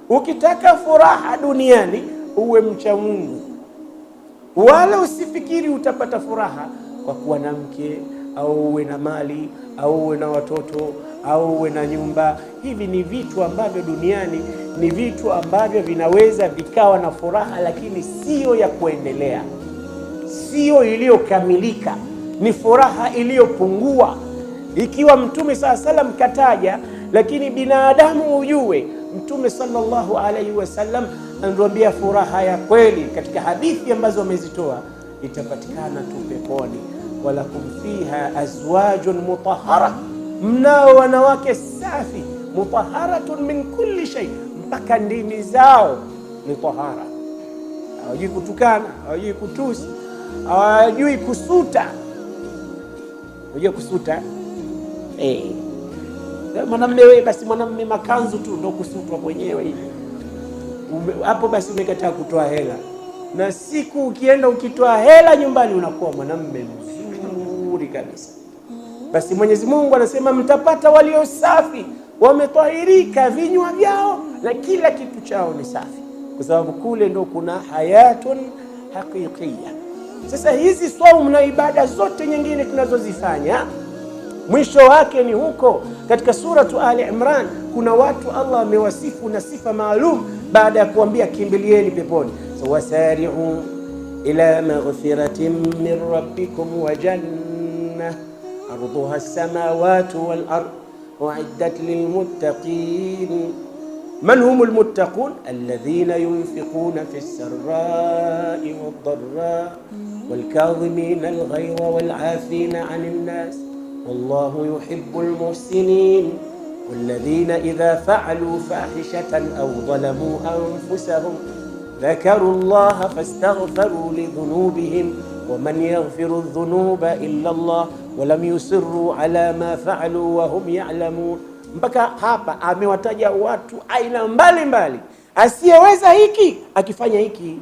Ukitaka furaha duniani uwe mcha Mungu, wala usifikiri utapata furaha kwa kuwa na mke au uwe na mali au uwe na watoto au uwe na nyumba. Hivi ni vitu ambavyo duniani ni vitu ambavyo vinaweza vikawa na furaha, lakini sio ya kuendelea, sio iliyokamilika, ni furaha iliyopungua. Ikiwa Mtume SAW kataja, lakini binadamu ujue Mtume sallallahu alaihi wasallam anatuambia furaha ya kweli katika hadithi ambazo wamezitoa itapatikana tu peponi. Walakum fiha azwajun mutahhara, mnao wanawake safi, mutahharatun min kulli shay, mpaka ndimi zao ni tahara. Hawajui kutukana, hawajui kutusi, hawajui kusuta. Hawajui kusuta mwanamume wewe, basi mwanamume makanzu tu ndo kusutwa mwenyewe hivi hapo, basi umekataa kutoa hela. Na siku ukienda ukitoa hela nyumbani unakuwa mwanamume mzuri kabisa. Basi Mwenyezi Mungu anasema mtapata walio safi, wametahirika vinywa vyao na kila kitu chao ni safi, kwa sababu kule ndo kuna hayatun haqiqiyya. Sasa hizi saumu na ibada zote nyingine tunazozifanya mwisho wake ni huko. Katika suratu Ali Imran kuna watu Allah amewasifu na sifa maalum baada ya kuambia kimbilieni peponi. So wasari'u ila maghfiratin min rabbikum wa jannah arduha as-samawati wal ard u'iddat lilmuttaqin. Man humul muttaqun? Alladhina yunfiquna fis sarra'i wad dharra wal kadhimina al ghayza wal 'afina 'anil nas wallahu yuhibbul muhsinin. والذين إذا فعلوا فاحشة أو ظلموا أنفسهم ذكروا الله فاستغفروا لذنوبهم ومن يغفر الذنوب إلا الله ولم يصروا على ما فعلوا وهم يعلمون. Mpaka hapa amewataja watu aina mbalimbali, asiyeweza hiki akifanya hiki